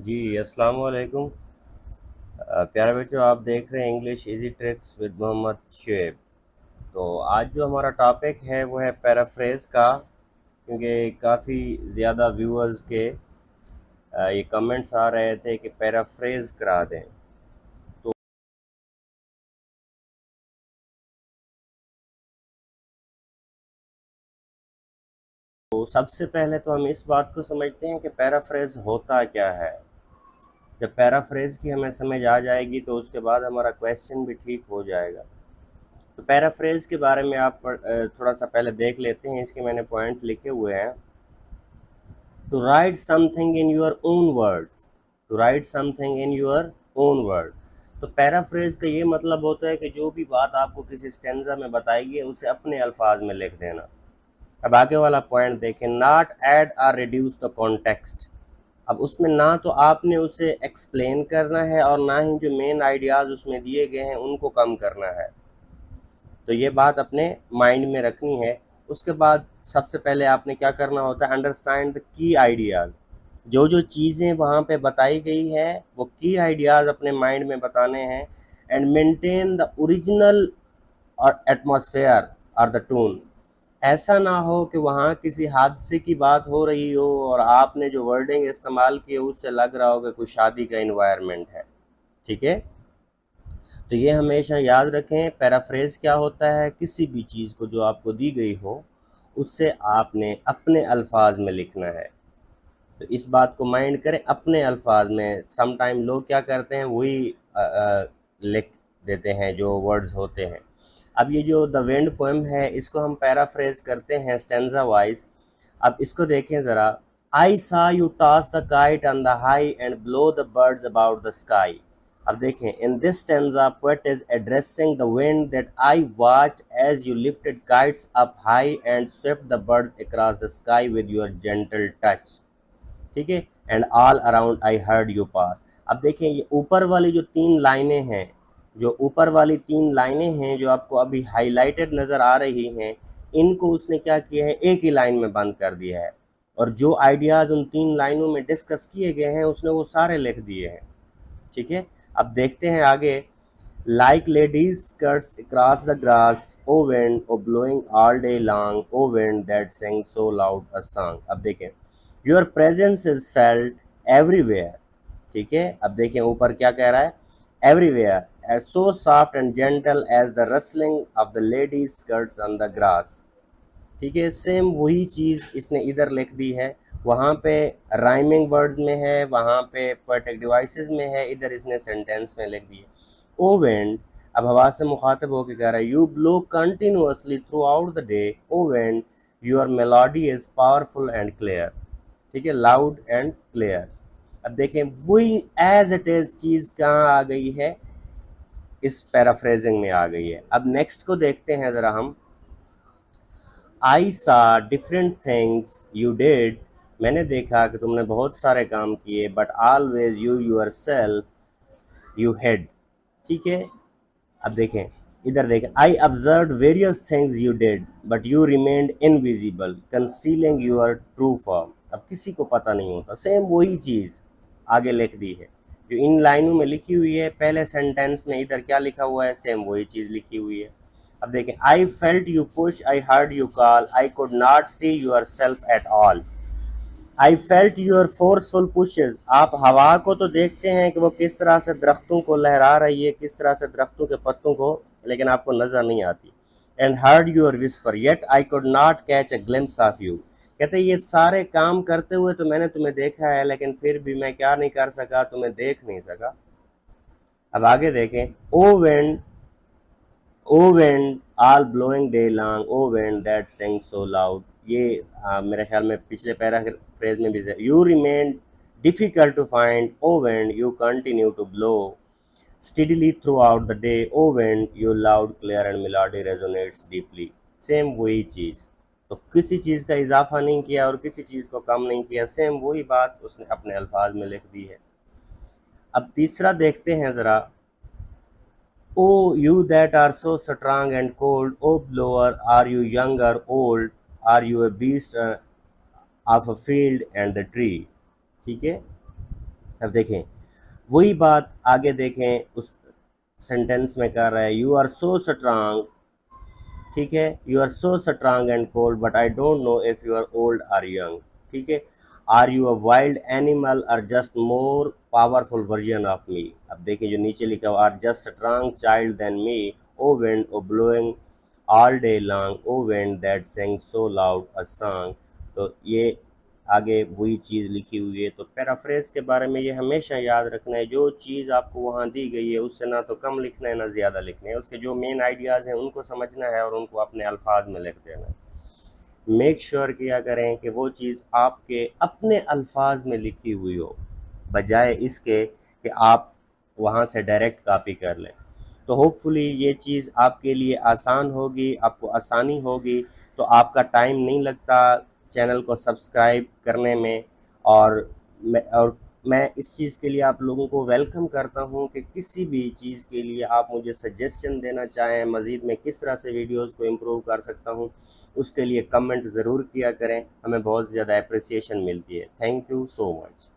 जी, अस्सलाम वालेकुम। प्यारे बच्चों, आप देख रहे हैं English easy tricks with Mohammad Shoaib. तो आज जो हमारा टॉपिक है वो है पैराफ्रेज का, क्योंकि काफ़ी ज़्यादा व्यूअर्स के ये कमेंट्स आ रहे थे कि पैराफ्रेज करा दें। तो सबसे पहले तो हम इस बात को समझते हैं कि पैराफ्रेज होता क्या है। जब पैराफ्रेज की हमें समझ आ जाएगी तो उसके बाद हमारा क्वेश्चन भी ठीक हो जाएगा। तो पैराफ्रेज के बारे में आप थोड़ा सा पहले देख लेते हैं। इसके मैंने पॉइंट लिखे हुए हैं। To write something in your own words, to write something in your own word. तो पैराफ्रेज का ये मतलब होता है कि जो भी बात आपको किसी स्टेंजा में बताई गई उसे अपने अल्फाज में लिख देना। अब आगे वाला पॉइंट देखें, नॉट ऐड और रिड्यूस द कॉन्टेक्स्ट। अब उसमें ना तो आपने उसे एक्सप्लेन करना है और ना ही जो मेन आइडियाज़ उसमें दिए गए हैं उनको कम करना है। तो ये बात अपने माइंड में रखनी है। उसके बाद सबसे पहले आपने क्या करना होता है, अंडरस्टैंड द की आइडियाज़। जो जो चीज़ें वहाँ पे बताई गई हैं वो की आइडियाज़ अपने माइंड में बताने हैं। एंड मेंटेन द ओरिजिनल और एटमॉस्फेयर और द टोन। ऐसा ना हो कि वहाँ किसी हादसे की बात हो रही हो और आपने जो वर्डिंग इस्तेमाल की है उससे लग रहा हो कि कोई शादी का इन्वायरमेंट है। ठीक है, तो ये हमेशा याद रखें, पैराफ्रेज क्या होता है, किसी भी चीज़ को जो आपको दी गई हो उससे आपने अपने अल्फाज में लिखना है। तो इस बात को माइंड करें, अपने अल्फाज में। सम टाइम लोग क्या करते हैं, वही लिख देते हैं जो वर्ड्स होते हैं। अब ये जो द विंड पोएम है इसको हम पैराफ्रेज करते हैं स्टेंजा वाइज। अब इसको देखें ज़रा। I saw you toss the kite on the high and blow the birds about the sky. अब देखें, in this stanza poet is addressing the wind that I watched as you lifted kites up high and swept the birds across the sky with your gentle touch. ठीक है, and all around I heard you pass. अब देखें, ये ऊपर वाली जो तीन लाइनें हैं, जो ऊपर वाली तीन लाइनें हैं जो आपको अभी हाईलाइटेड नज़र आ रही हैं, इनको उसने क्या किया है, एक ही लाइन में बंद कर दिया है। और जो आइडियाज़ उन तीन लाइनों में डिस्कस किए गए हैं उसने वो सारे लिख दिए हैं। ठीक है, अब देखते हैं आगे। Like ladies skirts across the grass, O wind, O blowing all day long, O wind that sings so loud a song। अब देखें, your presence is felt everywhere. ठीक है, अब देखें ऊपर क्या कह रहा है, everywhere as so soft and gentle as the rustling of the ladies skirts on the grass. ठीक है, सेम वही चीज़ इसने इधर लिख दी है। वहाँ पे राइमिंग वर्ड्स में है, वहाँ पे पोएटिक डिवाइसेस में है, इधर इसने सेंटेंस में लिख दी है। ओ वेंड, अब हवा से मुखातब होकर कह रहा है, you blow continuously throughout the day, O wind your melody is powerful and clear. ठीक है, लाउड एंड क्लियर। अब देखें, वही एज इट इज़ चीज़ कहाँ आ गई है, इस पैराफ्रेजिंग में आ गई है। अब नेक्स्ट को देखते हैं ज़रा हम। आई सा डिफरेंट थिंग्स यू डिड, मैंने देखा कि तुमने बहुत सारे काम किए, but always you your self you had. ठीक है, अब देखें, इधर देखें, I observe various things you did but you remained invisible concealing your true form. अब किसी को पता नहीं होता, सेम वही चीज़ आगे लिख दी है जो इन लाइनों में लिखी हुई है। पहले सेंटेंस में इधर क्या लिखा हुआ है, सेम वही चीज़ लिखी हुई है। अब देखें, I felt you push, I heard you call, I could not see yourself at all. I felt your forceful pushes, आप हवा को तो देखते हैं कि वो किस तरह से दरख्तों को लहरा रही है, किस तरह से दरख्तों के पत्तों को, लेकिन आपको नज़र नहीं आती। And heard your whisper yet I could not catch a glimpse of you. कहते ये सारे काम करते हुए तो मैंने तुम्हें देखा है, लेकिन फिर भी मैं क्या नहीं कर सका, तुम्हें देख नहीं सका। अब आगे देखें, ओ वेंड, ओ wind all blowing day long, O wind that sings so loud। ये मेरे ख्याल में पिछले पैराफ्रेज में भी है। You remain difficult to find, O wind you continue to blow steadily throughout the day, O wind your loud clear and melody resonates deeply। सेम वही चीज़, तो किसी चीज़ का इजाफा नहीं किया और किसी चीज़ को कम नहीं किया, सेम वही बात उसने अपने अल्फाज में लिख दी है। अब तीसरा देखते हैं ज़रा। O you that are so strong and cold, O blower, are you young or old? Are you a beast of a field and the tree? ठीक है, अब देखें वही बात आगे देखें, उस सेंटेंस में कह रहा है यू आर सो स्ट्रांग, ठीक है, you are so strong and cold but I don't know if you are old or young, ठीक है, are you a wild animal or just more powerful version of me. अब देखिए जो नीचे लिखा हुआ or just strong child than me, O wind O blowing all day long, O wind that sing so loud a song. तो ये आगे वही चीज़ लिखी हुई है। तो पैराफ्रेज के बारे में ये हमेशा याद रखना है, जो चीज़ आपको वहाँ दी गई है उससे ना तो कम लिखना है ना ज़्यादा लिखना है, उसके जो मेन आइडियाज़ हैं उनको समझना है और उनको अपने अल्फाज में लिख देना है। मेक श्योर किया करें कि वो चीज़ आपके अपने अल्फाज में लिखी हुई हो, बजाय इसके कि आप वहाँ से डायरेक्ट कॉपी कर लें। तो होपफुली ये चीज़ आपके लिए आसान होगी, आपको आसानी होगी, तो आपका टाइम नहीं लगता चैनल को सब्सक्राइब करने में। और मैं इस चीज़ के लिए आप लोगों को वेलकम करता हूं कि किसी भी चीज़ के लिए आप मुझे सजेशन देना चाहें, मज़ीद मैं किस तरह से वीडियोस को इम्प्रूव कर सकता हूं, उसके लिए कमेंट ज़रूर किया करें, हमें बहुत ज़्यादा अप्रिसिएशन मिलती है। Thank you so much.